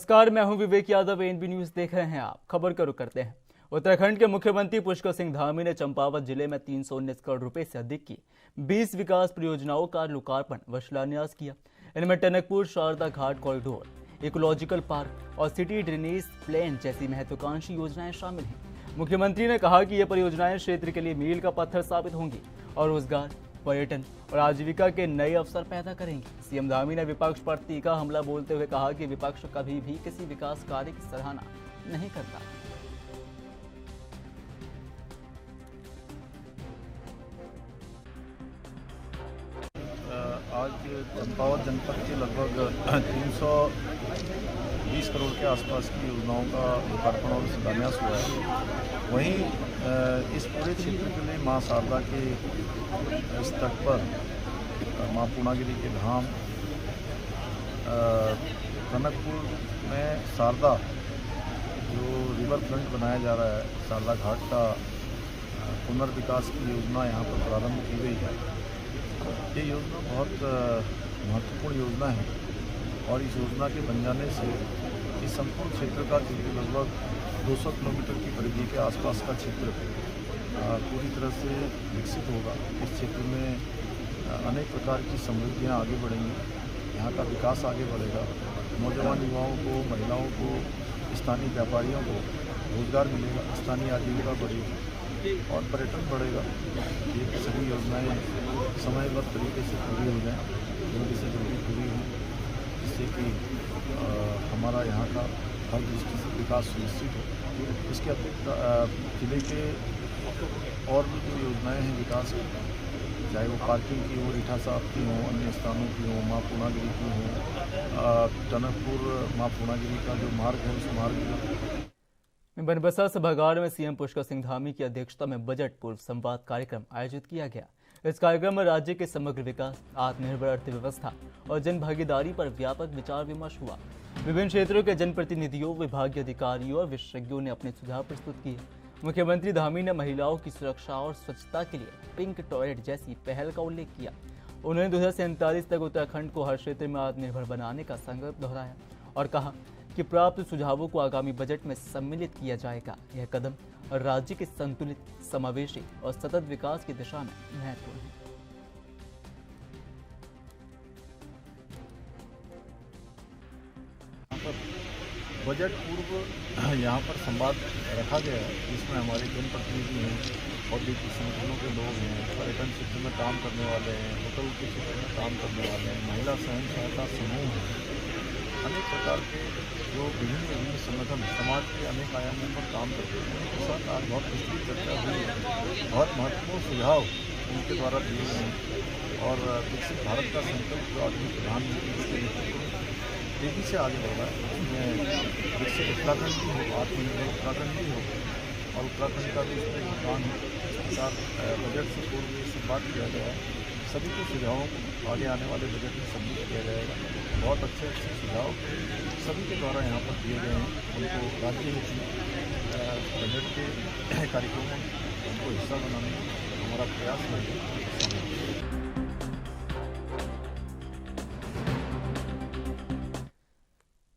नमस्कार, मैं हूं विवेक यादव। एनबी न्यूज देख रहे हैं आप। खबर का रुख करते हैं। उत्तराखंड के मुख्यमंत्री पुष्कर सिंह धामी ने चंपावत जिले में 319 करोड़ रुपए से अधिक की 20 विकास परियोजनाओं का लोकार्पण व शिलान्यास किया। इनमें टनकपुर शारदा घाट कॉरिडोर, इकोलॉजिकल पार्क और सिटी ड्रेनेज प्लान जैसी महत्वाकांक्षी योजनाएं शामिल हैं। मुख्यमंत्री ने कहा कि ये परियोजनाएं क्षेत्र के लिए मील का पत्थर साबित होंगी और रोजगार, पर्यटन और आजीविका के नए अवसर पैदा करेंगे। सीएम धामी ने विपक्ष पर तीखा हमला बोलते हुए कहा कि विपक्ष कभी भी किसी विकास कार्य की सराहना नहीं करता। आज चंपावत जनपद के लगभग 320 करोड़ के आसपास की योजनाओं का लोकार्पण और शिलान्यास हुआ है। वहीं इस पूरे क्षेत्र के लिए मां शारदा के तट पर मां पूर्णागिरी के धाम, टनकपुर में शारदा जो रिवर फ्रंट बनाया जा रहा है, शारदा घाट का पुनर्विकास की योजना यहाँ पर प्रारंभ की गई है। ये योजना बहुत महत्वपूर्ण योजना है और इस योजना के बन जाने से इस संपूर्ण क्षेत्र का जो लगभग 200 किलोमीटर की परिधि के आसपास का क्षेत्र पूरी तरह से विकसित होगा। इस क्षेत्र में अनेक प्रकार की समृद्धियाँ आगे बढ़ेंगी, यहाँ का विकास आगे बढ़ेगा। नौजवान युवाओं को, महिलाओं को, स्थानीय व्यापारियों को रोजगार मिलेगा, स्थानीय आजीविका बढ़ेगी और पर्यटन बढ़ेगा। ये सभी योजनाएं समयबद्ध तरीके से पूरी हो जाएँ, जल्दी से जल्दी पूरी हों, जिससे कि हमारा यहाँ का हर दृष्टि से विकास सुनिश्चित हो। इसके अतिरिक्त जिले के और भी जो योजनाएं हैं विकास की, चाहे वो पार्किंग की हो, रीठा साहब की हो, अन्य स्थानों की हो, माँ पूर्णागिरी की हो, टनकपुर माँ पूर्णागिरी का जो मार्ग है उस मार्ग बनबसा सभागार में सीएम पुष्कर सिंह धामी की अध्यक्षता में बजट पूर्व संवाद कार्यक्रम आयोजित किया गया। इस कार्यक्रम में राज्य के समग्र विकास, आत्मनिर्भर अर्थव्यवस्था और जन भागीदारी पर व्यापक विचार विमर्श हुआ। विभिन्न क्षेत्रों के जनप्रतिनिधियों, विभागीय अधिकारियों और विशेषज्ञों ने अपने सुझाव प्रस्तुत किए। मुख्यमंत्री धामी ने महिलाओं की सुरक्षा और स्वच्छता के लिए पिंक टॉयलेट जैसी पहल का उल्लेख किया। उन्होंने 2047 तक उत्तराखंड को हर क्षेत्र में आत्मनिर्भर बनाने का संकल्प दोहराया और कहा कि प्राप्त सुझावों को आगामी बजट में सम्मिलित किया जाएगा। यह कदम राज्य के संतुलित, समावेशी और सतत विकास की दिशा में महत्वपूर्ण है। बजट पूर्व यहाँ पर संवाद रखा गया है, जिसमें हमारे जनप्रतिनिधि हैं, औद्योगिक संगठनों के लोग हैं, पर्यटन क्षेत्र में काम करने वाले हैं, होटल के क्षेत्र में काम करने वाले हैं, महिला स्वयं सहायता समूह हैं, अनेक प्रकार के जो विभिन्न संगठन समाज के अनेक आयामों पर काम करते हैं, उनके साथ आज बहुत विस्तृत चर्चा हुई है। बहुत महत्वपूर्ण सुझाव उनके द्वारा दिए गए हैं और विकसित भारत का संकल्प जो आदमी प्रधानमंत्री तेजी से आगे बढ़ रहा है, उसमें विकसित उत्तराखंड भी हो, आत्मनिर्भर उत्तराखंड भी हो और उत्तराखंड का भी इसमें योगदान हो। इस प्रकार बजट से पूर्व ये संवाद किया गया है। सभी के सुझावों को आगे आने वाले बजट में सम्मिलित किया जाएगा। बहुत अच्छे सुझाव सभी के द्वारा यहाँ पर दिए गए हैं। उनको राज्य हित में बजट के कार्यक्रमों में उनको हिस्सा बनाने का हमारा प्रयास रहेगा।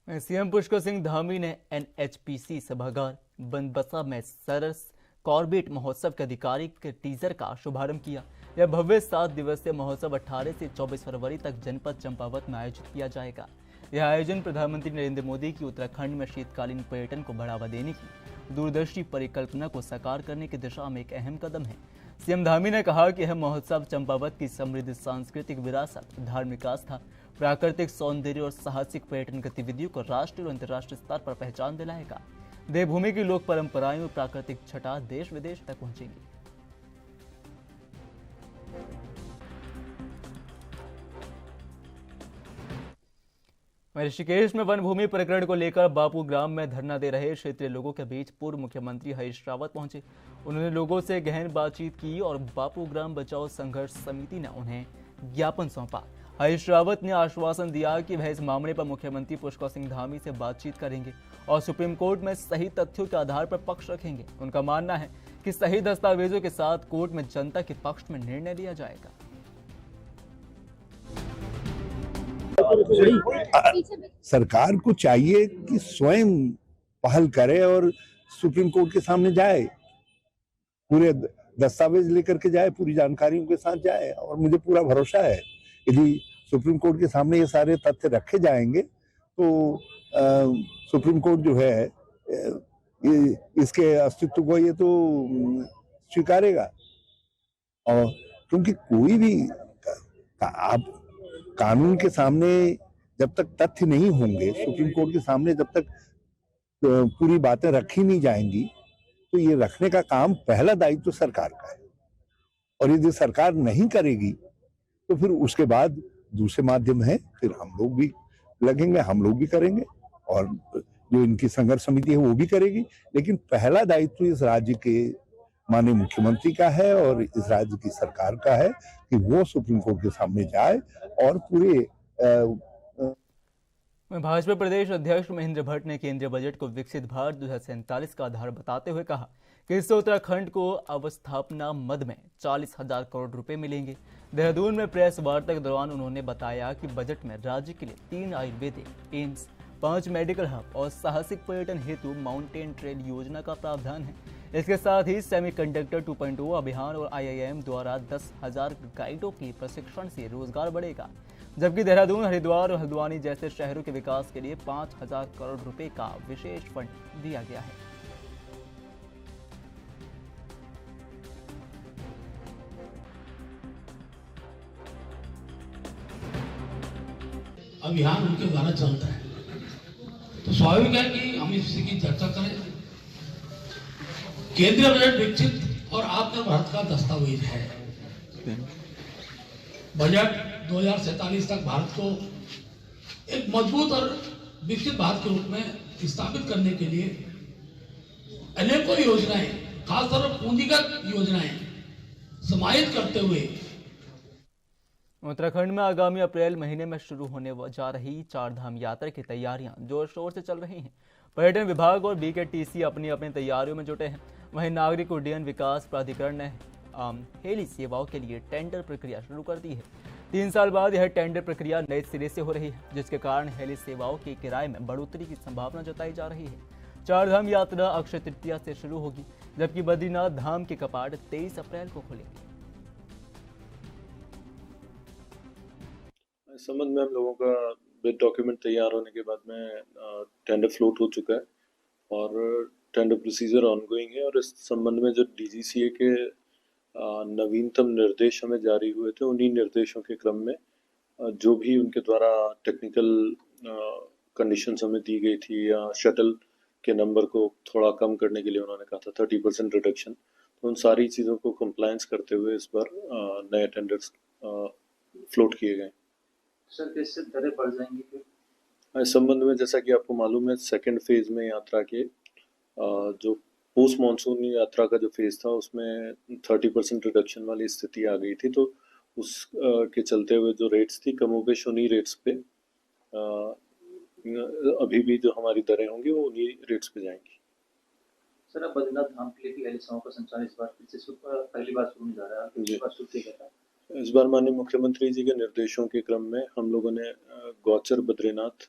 सीएम पुष्कर सिंह धामी ने एनएचपीसी सभागार बनबसा में सरस कॉर्बेट महोत्सव के आधिकारिक टीजर का शुभारंभ किया। यह भव्य 7 दिवसीय महोत्सव 18 से 24 फरवरी तक जनपद चंपावत में आयोजित किया जाएगा। यह आयोजन प्रधानमंत्री नरेंद्र मोदी की उत्तराखंड में शीतकालीन पर्यटन को बढ़ावा देने की दूरदर्शी परिकल्पना को साकार करने की दिशा में एक अहम कदम है। सीएम धामी ने कहा कि यह महोत्सव चंपावत की समृद्ध सांस्कृतिक विरासत, धार्मिक आस्था, प्राकृतिक सौंदर्य और साहसिक पर्यटन गतिविधियों को राष्ट्रीय और अंतर्राष्ट्रीय स्तर पर पहचान दिलाएगा। देवभूमि की लोक परंपराएं और प्राकृतिक छटा देश विदेश तक पहुंचेंगी। ऋषिकेश में वन भूमि प्रकरण को लेकर बापू ग्राम में धरना दे रहे क्षेत्रीय लोगों के बीच पूर्व मुख्यमंत्री हरीश रावत पहुंचे। उन्होंने लोगों से गहन बातचीत की और बापू ग्राम बचाओ संघर्ष समिति ने उन्हें ज्ञापन सौंपा। हरीश रावत ने आश्वासन दिया कि वह इस मामले पर मुख्यमंत्री पुष्कर सिंह धामी से बातचीत करेंगे और सुप्रीम कोर्ट में सही तथ्यों के आधार पर पक्ष रखेंगे। उनका मानना है कि सही दस्तावेजों के साथ कोर्ट में जनता के पक्ष में निर्णय लिया जाएगा। सरकार को चाहिए कि स्वयं पहल करे और सुप्रीम कोर्ट के सामने जाए, पूरे दस्तावेज लेकर के जाए, पूरी जानकारियों के साथ जाए। और मुझे पूरा भरोसा है यदि सुप्रीम कोर्ट के सामने ये सारे तथ्य रखे जाएंगे तो सुप्रीम कोर्ट जो है इसके अस्तित्व को ये तो स्वीकारेगा। और क्योंकि कोई भी आप कानून के सामने जब तक तथ्य नहीं होंगे, सुप्रीम कोर्ट के सामने जब तक पूरी बातें रखी नहीं जाएंगी, तो ये रखने का काम पहला दायित्व तो सरकार का है। और यदि सरकार नहीं करेगी तो फिर उसके बाद दूसरे माध्यम है, फिर हम लोग भी लगेंगे, हम लोग भी करेंगे और जो इनकी संघर्ष समिति है वो भी करेगी। लेकिन पहला दायित्व इस राज्य के माननीय मुख्यमंत्री का है और इस राज्य की सरकार का है कि वो सुप्रीम कोर्ट के सामने जाए और पूरे भाजपा प्रदेश अध्यक्ष महेंद्र भट्ट ने केंद्रीय बजट को विकसित भारत 2047 का आधार बताते हुए कहा कि इससे उत्तराखंड को अवस्थापना मद में 40,000 करोड़ रुपए मिलेंगे। देहरादून में प्रेस वार्ता के दौरान उन्होंने बताया कि बजट में राज्य के लिए 3 आयुर्वेदिक एम्स, 5 मेडिकल हब और साहसिक पर्यटन हेतु माउंटेन ट्रेल योजना का प्रावधान है। इसके साथ ही सेमीकंडक्टर 2.0 अभियान और IIM द्वारा 10,000 गाइडों के प्रशिक्षण से रोजगार बढ़ेगा, जबकि देहरादून, हरिद्वार और हल्द्वानी जैसे शहरों के विकास के लिए 5,000 करोड़ रुपए का विशेष फंड दिया गया है। अभियान उनके द्वारा चलता है, तो स्वाभाविक है कि हम इसकी चर्चा करें। केंद्रीय बजट विकसित और आत्मनिर्भर भारत का दस्तावेज है। बजट 2047 तक भारत को एक मजबूत और विकसित भारत के रूप में स्थापित करने के लिए अनेकों योजनाएं, खासतौर पर पूंजीगत योजनाएं समाहित करते हुए उत्तराखंड में आगामी अप्रैल महीने में शुरू होने जा रही 4 धाम यात्रा की तैयारियां जोर शोर से चल रही हैं। पर्यटन विभाग और BKTC अपनी अपनी तैयारियों में जुटे हैं। वहीं नागरिक उड्डयन विकास प्राधिकरण ने हेली सेवाओं के लिए टेंडर प्रक्रिया शुरू कर दी है। 3 साल बाद यह टेंडर प्रक्रिया नए सिरे से हो रही है, जिसके कारण हेली सेवाओं के किराए में बढ़ोतरी की संभावना जताई जा रही है। 4 धाम यात्रा अक्षय तृतीया से शुरू होगी, जबकि बद्रीनाथ धाम के कपाट 23 अप्रैल को खुलेंगे। इस संबंध में हम लोगों का बिड डॉक्यूमेंट तैयार होने के बाद में टेंडर फ्लोट हो चुका है और टेंडर प्रोसीजर ऑनगोइंग है। और इस संबंध में जो DGCA के नवीनतम निर्देश हमें जारी हुए थे, उन्हीं निर्देशों के क्रम में जो भी उनके द्वारा टेक्निकल कंडीशंस हमें दी गई थी या शटल के नंबर को थोड़ा कम करने के लिए उन्होंने कहा था 30% रिडक्शन, तो उन सारी चीज़ों को कंप्लायंस करते हुए इस बार नए टेंडर्स फ्लोट किए गए। सर, कैसे दरें बढ़ जाएंगी? इस संबंध में जैसा कि आपको मालूम है, सेकेंड फेज में यात्रा के जो पोस्ट मानसून यात्रा का जो फेज था उसमें 30% रिडक्शन वाली स्थिति आ गई थी, तो उस के चलते हुए जो रेट्स थी कमोबेश उन्हीं रेट्स पे अभी भी जो हमारी दरें होंगी वो उन्हीं रेट्स पे जाएंगी। सर, अब बद्रीनाथ धाम के लिए हेली सेवाओं का संचालन इस बार फिर से पहली बार शुरू होने जा रहा है, इस बार शुरू किया गया था। इस बार माननीय मुख्यमंत्री जी के निर्देशों के क्रम में हम लोगों ने गौचर बद्रीनाथ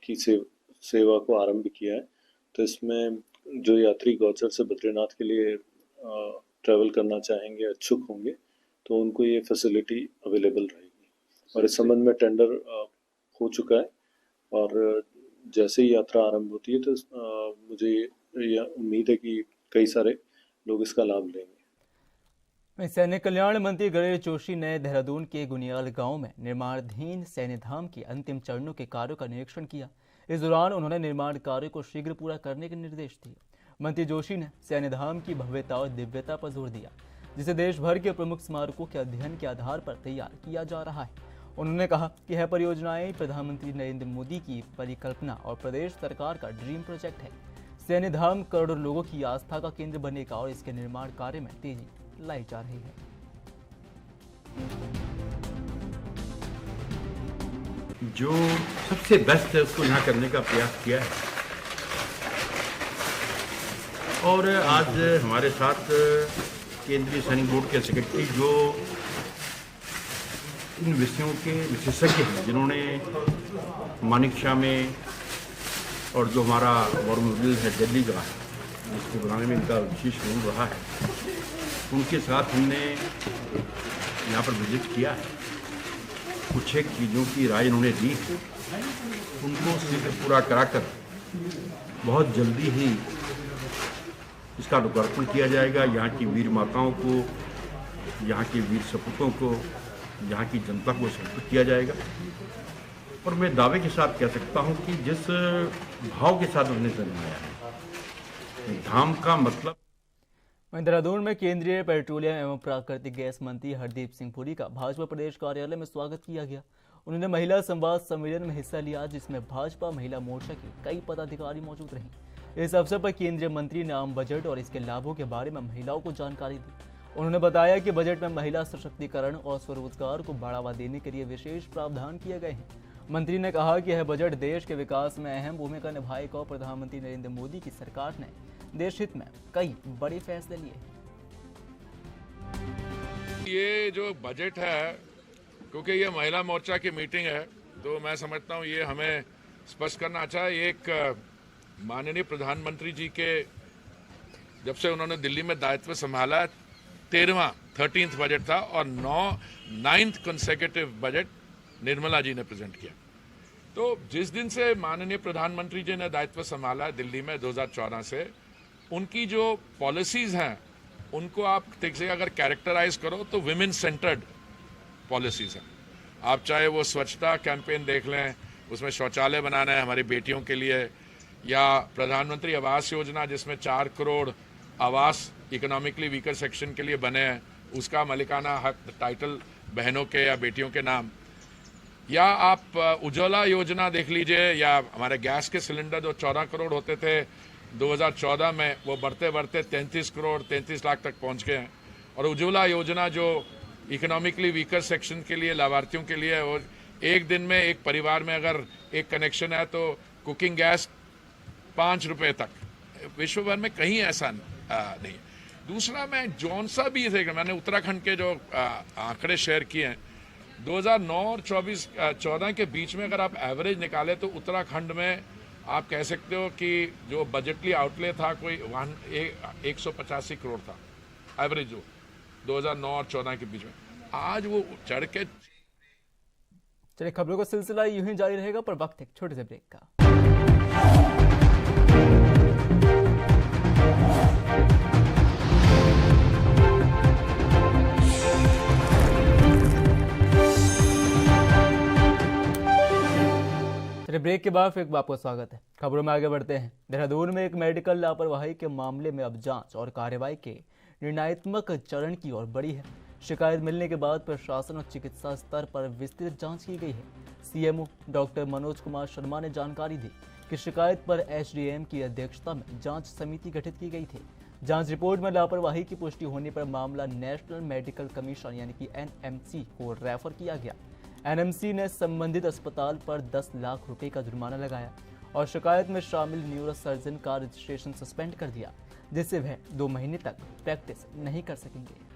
की सेवा को आरंभ किया है। तो इसमें जो यात्री गौचर से बद्रीनाथ के लिए ट्रैवल करना चाहेंगे, इच्छुक होंगे, तो उनको ये फैसिलिटी अवेलेबल रहेगी। और इस संबंध में टेंडर हो चुका है और जैसे ही यात्रा आरंभ होती है तो मुझे ये उम्मीद है कि कई सारे लोग इसका लाभ लेंगे। सैनिक कल्याण मंत्री गणेश जोशी ने देहरादून के गुनियाल गांव में निर्माणाधीन सैन्य धाम के अंतिम चरणों के कार्यों का निरीक्षण किया। इस दौरान उन्होंने निर्माण कार्य को शीघ्र पूरा करने के निर्देश दिए। मंत्री जोशी ने सैन्य धाम की भव्यता और दिव्यता पर जोर दिया, जिसे देश भर के प्रमुख स्मारकों के अध्ययन के आधार पर तैयार किया जा रहा है। उन्होंने कहा कि यह परियोजनाएं प्रधानमंत्री नरेंद्र मोदी की परिकल्पना और प्रदेश सरकार का ड्रीम प्रोजेक्ट है। सैन्य धाम करोड़ों लोगों की आस्था का केंद्र बनेगा और इसके निर्माण कार्य में तेजी लाई जा रही है। जो सबसे बेस्ट है उसको यहाँ करने का प्रयास किया है और आज हमारे साथ केंद्रीय सैनिक बोर्ड के सेक्रेटरी जो इन विषयों के विशेषज्ञ हैं जिन्होंने मानिकशा में और जो हमारा वॉर मेमोरियल है दिल्ली का, जिसको बनाने में इनका विशेष रोल रहा है, उनके साथ हमने यहाँ पर विजिट किया है। कुछ एक चीज़ों की राय इन्होंने दी है, उनको शीघ्र पूरा कराकर बहुत जल्दी ही इसका लोकार्पण किया जाएगा। यहाँ की वीर माताओं को, यहाँ के वीर सपूतों को, यहाँ की जनता को समर्पित किया जाएगा। और मैं दावे के साथ कह सकता हूँ कि जिस भाव के साथ उन्हें जन्माया है, धाम का मतलब। वहीं देहरादून में केंद्रीय पेट्रोलियम एवं प्राकृतिक गैस मंत्री हरदीप सिंह पुरी का भाजपा प्रदेश कार्यालय में स्वागत किया गया। उन्होंने महिला संवाद सम्मेलन में हिस्सा लिया, जिसमें भाजपा महिला मोर्चा के कई पदाधिकारी मौजूद रहे। इस अवसर पर केंद्रीय मंत्री ने आम बजट और इसके लाभों के बारे में महिलाओं को जानकारी दी। उन्होंने बताया कि बजट में महिला सशक्तिकरण और स्वरोजगार को बढ़ावा देने के लिए विशेष प्रावधान किए गए हैं। मंत्री ने कहा कि यह बजट देश के विकास में अहम भूमिका निभाएगा और प्रधानमंत्री नरेंद्र मोदी की सरकार ने देश हित में कई बड़े फैसले लिए। ये जो बजट है, क्योंकि ये महिला मोर्चा की मीटिंग है, तो मैं समझता हूँ ये हमें स्पष्ट करना अच्छा है। एक माननीय प्रधानमंत्री जी के जब से उन्होंने दिल्ली में दायित्व संभाला, 13th बजट था और 9th consecutive budget Nirmala ji ने प्रेजेंट किया। तो जिस दिन से माननीय प्रधानमंत्री जी ने दायित्व संभाला दिल्ली में 2014 से, उनकी जो पॉलिसीज हैं उनको आप ठीक से अगर कैरेक्टराइज करो तो विमेन सेंटर्ड पॉलिसीज हैं। आप चाहे वो स्वच्छता कैंपेन देख लें, उसमें शौचालय बनाना है हमारी बेटियों के लिए, या प्रधानमंत्री आवास योजना जिसमें 4 करोड़ आवास इकोनॉमिकली वीकर सेक्शन के लिए बने हैं, उसका मालिकाना हक टाइटल बहनों के या बेटियों के नाम, या आप उज्ज्वला योजना देख लीजिए, या हमारे गैस के सिलेंडर जो 14 करोड़ होते थे 2014 में, वो बढ़ते बढ़ते 33 करोड़ 33 लाख तक पहुंच गए हैं। और उज्ज्वला योजना जो इकोनॉमिकली वीकर सेक्शन के लिए, लाभार्थियों के लिए, और एक दिन में एक परिवार में अगर एक कनेक्शन है तो कुकिंग गैस 5 रुपये तक, विश्व भर में कहीं ऐसा नहीं। दूसरा, मैं जौन सा भी थे, मैंने उत्तराखंड के जो आंकड़े शेयर किए हैं 2009 और 14 के बीच में, अगर आप एवरेज निकाले तो उत्तराखंड में आप कह सकते हो कि जो बजटली आउटले था कोई 185 करोड़ था एवरेज, जो 2009 और 14 के बीच में। आज वो चढ़ के। चलिए, खबरों का सिलसिला यूं ही जारी रहेगा, पर वक्त एक छोटे से ब्रेक का। ब्रेक के बाद फिर आपका स्वागत है। खबरों में आगे बढ़ते हैं। देहरादून में एक मेडिकल लापरवाही के मामले में अब जांच और कार्रवाई के निर्णयात्मक चरण की ओर बढ़ी है। शिकायत मिलने के बाद प्रशासन और चिकित्सा स्तर पर विस्तृत जांच की गई है। सीएमओ डॉक्टर मनोज कुमार शर्मा ने जानकारी दी कि शिकायत पर एसडीएम की अध्यक्षता में जांच समिति गठित की गई थी। जांच रिपोर्ट में लापरवाही की पुष्टि होने पर मामला नेशनल मेडिकल कमीशन यानी कि एनएमसी को रेफर किया गया। एनएमसी ने संबंधित अस्पताल पर 10 लाख रुपए का जुर्माना लगाया और शिकायत में शामिल न्यूरो सर्जन का रजिस्ट्रेशन सस्पेंड कर दिया, जिससे वह 2 महीने तक प्रैक्टिस नहीं कर सकेंगे।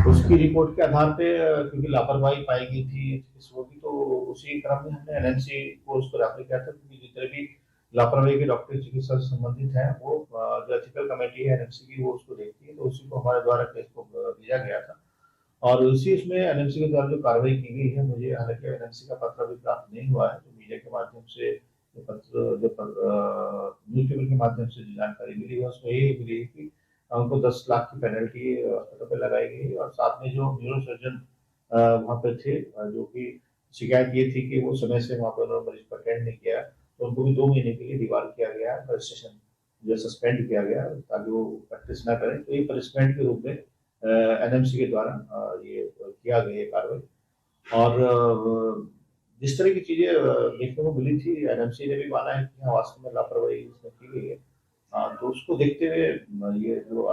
उसकी रिपोर्ट के आधार पे क्योंकि लापरवाही पाई गई थी चिकित्सकों की, तो उसी क्रम में हमने एनएमसी को उसको रेफर किया था, क्योंकि जितने भी लापरवाही के डॉक्टरी चिकित्सा से संबंधित है वो जो एथिकल कमेटी है एनएमसी की, वो उसको देखती है। तो उसी को हमारे द्वारा केस को भेजा गया था और उसी उसमें एनएमसी के द्वारा जो कार्रवाई की गई है, मुझे हालांकि एनएमसी का पत्र अभी प्राप्त नहीं हुआ है, तो मीडिया के माध्यम से न्यूज़पेपर के माध्यम से जो जानकारी मिली है उसमें यही मिली है कि उनको 10 लाख की पेनल्टी अस्पताल पे लगाई गई और साथ में जो न्यूरो सर्जन वहाँ पे थे, जो कि शिकायत ये थी कि वो समय से वहाँ पर मरीज को अटेंड नहीं किया, तो उनको भी 2 महीने के लिए डिबार किया गया, रजिस्ट्रेशन जो सस्पेंड किया गया ताकि वो प्रैक्टिस ना करें। तो ये पनिशमेंट के रूप में एनएमसी के द्वारा ये किया गया ये कार्रवाई। और जिस तरह की चीजें देखने को मिली थी, एनएमसी ने भी माना है कि वास्तव में लापरवाही इसमें की गई है। तो उसको देखते हुए ये जो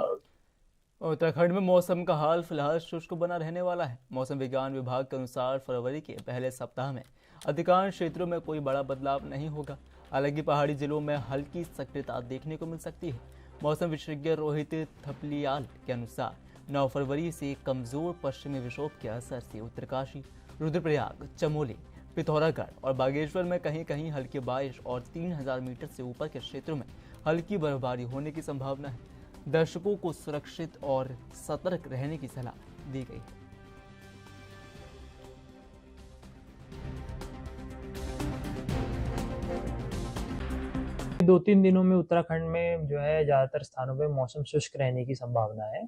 उत्तराखंड में मौसम का हाल फिलहाल शुष्क बना रहने वाला है। मौसम विज्ञान विभाग के अनुसार फरवरी के पहले सप्ताह में अधिकांश क्षेत्रों में कोई बड़ा बदलाव नहीं होगा। हालांकि पहाड़ी जिलों में हल्की सक्रियता देखने को मिल सकती है। मौसम विशेषज्ञ रोहित थपलियाल के अनुसार 9 फरवरी से कमजोर पश्चिमी विक्षोभ के असर से उत्तरकाशी, रुद्रप्रयाग, चमोली, पिथौरागढ़ और बागेश्वर में कहीं कहीं हल्की बारिश और 3000 मीटर से ऊपर के क्षेत्रों में हल्की बर्फबारी होने की संभावना है। दर्शकों को सुरक्षित और सतर्क रहने की सलाह दी गई है। दो तीन दिनों में उत्तराखंड में जो है ज्यादातर स्थानों पे मौसम शुष्क रहने की संभावना है।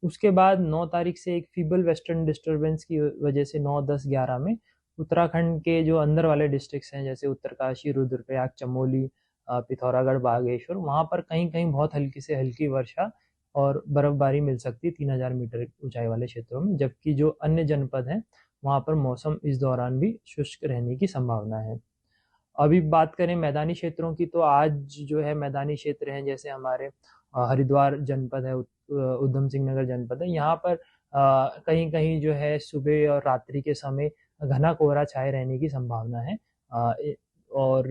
उसके बाद 9 तारीख से एक फीबल वेस्टर्न डिस्टरबेंस की वजह से 9, 10, 11 में उत्तराखंड के जो अंदर वाले डिस्ट्रिक्ट्स हैं जैसे उत्तरकाशी, रुद्रप्रयाग, चमोली, पिथौरागढ़, बागेश्वर, वहां पर कहीं कहीं बहुत हल्की से हल्की वर्षा और बर्फबारी मिल सकती है 3000 मीटर ऊंचाई वाले क्षेत्रों में। जबकि जो अन्य जनपद हैं वहां पर मौसम इस दौरान भी शुष्क रहने की संभावना है। अभी बात करें मैदानी क्षेत्रों की, तो आज जो है मैदानी क्षेत्र हैं जैसे हमारे हरिद्वार जनपद है, उधम सिंह नगर जनपद है, यहाँ पर कहीं कहीं जो है सुबह और रात्रि के समय घना कोहरा छाए रहने की संभावना है। और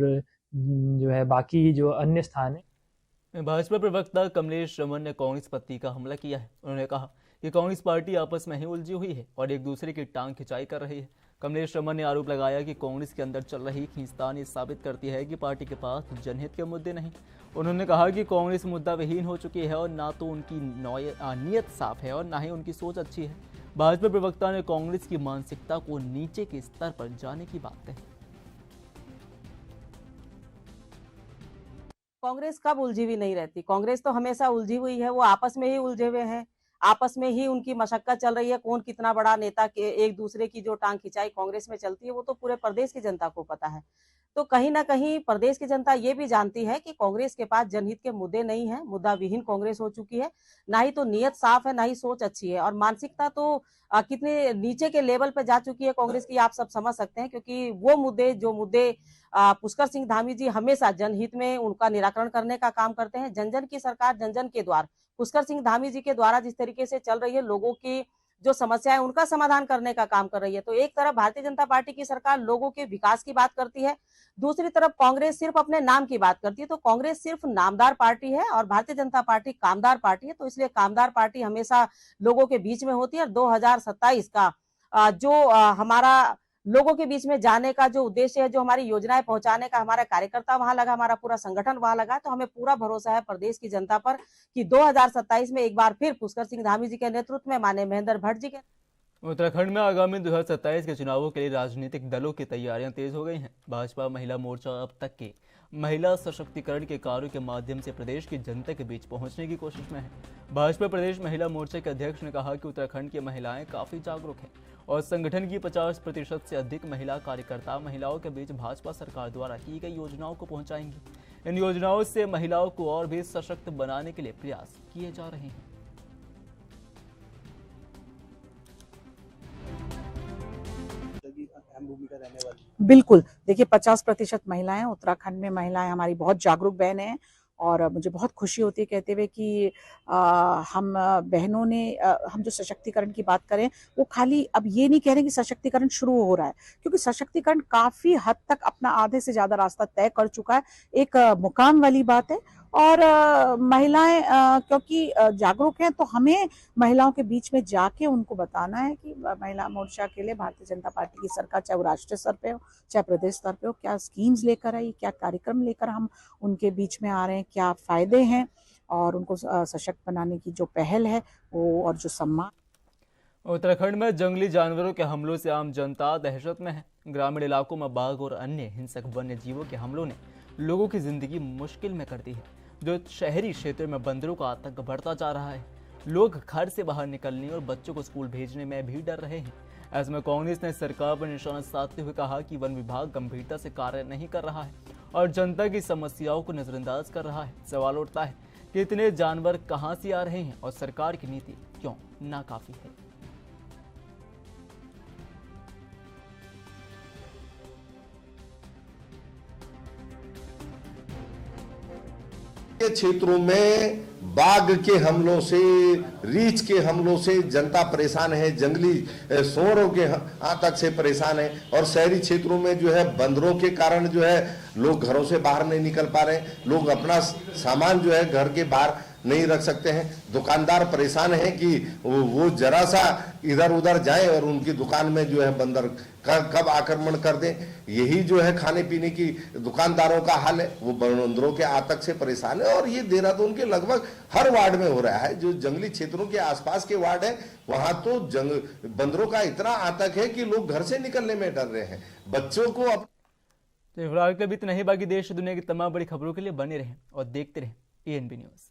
जो है बाकी जो अन्य स्थान है। भाजपा प्रवक्ता कमलेश रमन ने कांग्रेस पर तीखा हमला किया है। उन्होंने कहा कि कांग्रेस पार्टी आपस में ही उलझी हुई है और एक दूसरे की टांग खिंचाई कर रही है। कमलेश रमन ने आरोप लगाया कि कांग्रेस के अंदर चल रही खींचतान ये साबित करती है कि पार्टी के पास जनहित के मुद्दे नहीं। उन्होंने कहा कि कांग्रेस मुद्दा विहीन हो चुकी है और ना तो उनकी नीयत साफ है और ना ही उनकी सोच अच्छी है। भाजपा प्रवक्ता ने कांग्रेस की मानसिकता को नीचे के स्तर पर जाने की बात कही। कांग्रेस कब उलझी हुई नहीं रहती, कांग्रेस तो हमेशा उलझी हुई है। वो आपस में ही उलझे हुए हैं, आपस में ही उनकी मशक्कत चल रही है। कौन कितना बड़ा नेता के एक दूसरे की जो टांग खिंचाई कांग्रेस में चलती है वो तो पूरे प्रदेश की जनता को पता है। तो कहीं ना कहीं प्रदेश की जनता ये भी जानती है कि कांग्रेस के पास जनहित के मुद्दे नहीं है, मुद्दा विहीन कांग्रेस हो चुकी है। ना ही तो नीयत साफ है, ना ही सोच अच्छी है, और मानसिकता तो कितने नीचे के लेवल पे जा चुकी है कांग्रेस की, आप सब समझ सकते हैं। क्योंकि वो मुद्दे पुष्कर सिंह धामी जी हमेशा जनहित में उनका निराकरण करने का काम करते हैं। जन जन की सरकार जन जन के द्वार, पुष्कर सिंह धामी जी के द्वारा जिस तरीके से चल रही है, लोगों की जो समस्या है उनका समाधान करने का काम कर रही है। तो एक तरफ भारतीय जनता पार्टी की सरकार लोगों के विकास की बात करती है, दूसरी तरफ कांग्रेस सिर्फ अपने नाम की बात करती है। तो कांग्रेस सिर्फ नामदार पार्टी है और भारतीय जनता पार्टी कामदार पार्टी है। तो इसलिए कामदार पार्टी हमेशा लोगों के बीच में होती है। और 2027 का जो हमारा लोगों के बीच में जाने का जो उद्देश्य है, जो हमारी योजनाएं पहुंचाने का हमारा कार्यकर्ता वहां लगा, हमारा पूरा संगठन वहां लगा, तो हमें पूरा भरोसा है प्रदेश की जनता पर कि 2027 में एक बार फिर पुष्कर सिंह धामी जी के नेतृत्व में, माननीय महेंद्र भट्ट जी के उत्तराखंड में आगामी 2027 के चुनावों के लिए राजनीतिक दलों की तैयारियां तेज हो गई हैं। भाजपा महिला मोर्चा अब तक के महिला सशक्तिकरण के कार्यों के माध्यम से प्रदेश की जनता के बीच पहुंचने की कोशिश में है। भाजपा प्रदेश महिला मोर्चा के अध्यक्ष ने कहा कि उत्तराखंड की महिलाएं काफी जागरूक हैं और संगठन की 50% से अधिक महिला कार्यकर्ता महिलाओं के बीच भाजपा सरकार द्वारा की गई योजनाओं को पहुंचाएंगी। इन योजनाओं से महिलाओं को और भी सशक्त बनाने के लिए प्रयास किए जा रहे हैं। बिल्कुल, देखिए 50% महिलाएं, उत्तराखंड में महिलाएं हमारी बहुत जागरूक बहनें हैं और मुझे बहुत खुशी होती है कहते हुए कि हम बहनों ने हम जो सशक्तिकरण की बात करें वो खाली अब ये नहीं कह रहे कि सशक्तिकरण शुरू हो रहा है, क्योंकि सशक्तिकरण काफी हद तक अपना आधे से ज्यादा रास्ता तय कर चुका है। एक मुकाम वाली बात है और महिलाएं क्योंकि जागरूक हैं तो हमें महिलाओं के बीच में जाके उनको बताना है कि महिला मोर्चा के लिए भारतीय जनता पार्टी की सरकार, चाहे वो राष्ट्रीय स्तर पे हो चाहे प्रदेश स्तर पे हो, क्या स्कीम्स लेकर आई, क्या कार्यक्रम लेकर हम उनके बीच में आ रहे हैं, क्या फायदे हैं और उनको सशक्त बनाने की जो पहल है वो और जो सम्मान। उत्तराखंड में जंगली जानवरों के हमलों से आम जनता दहशत में है। ग्रामीण इलाकों में बाघ और अन्य हिंसक वन्य जीवों के हमलों ने लोगों की जिंदगी मुश्किल में कर दी है। जो शहरी क्षेत्रों में बंदरों का आतंक बढ़ता जा रहा है, लोग घर से बाहर निकलने और बच्चों को स्कूल भेजने में भी डर रहे हैं। ऐसे में कांग्रेस ने सरकार पर निशाना साधते हुए कहा कि वन विभाग गंभीरता से कार्य नहीं कर रहा है और जनता की समस्याओं को नजरअंदाज कर रहा है। सवाल उठता है कि इतने जानवर कहां से आ रहे हैं और सरकार की नीति क्यों नाकाफी है। क्षेत्रों में बाघ के हमलों से, रीछ के हमलों से जनता परेशान है, जंगली सूअरों के आतंक से परेशान है और शहरी क्षेत्रों में जो है बंदरों के कारण जो है लोग घरों से बाहर नहीं निकल पा रहे हैं। लोग अपना सामान जो है घर के बाहर नहीं रख सकते हैं। दुकानदार परेशान हैं कि वो जरा सा इधर उधर जाएं और उनकी दुकान में जो है बंदर कब आक्रमण कर दें। यही जो है खाने पीने की दुकानदारों का हाल है, वो बंदरों के आतंक से परेशान है। और ये देहरादून के लगभग हर वार्ड में हो रहा है। जो जंगली क्षेत्रों के आसपास के वार्ड है वहां तो बंदरों का इतना आतंक है कि लोग घर से निकलने में डर रहे हैं। बच्चों को तो फिलहाल के भी इतना ही, बाकी देश दुनिया की तमाम बड़ी खबरों के लिए बने रहें और देखते रहें ANB न्यूज़।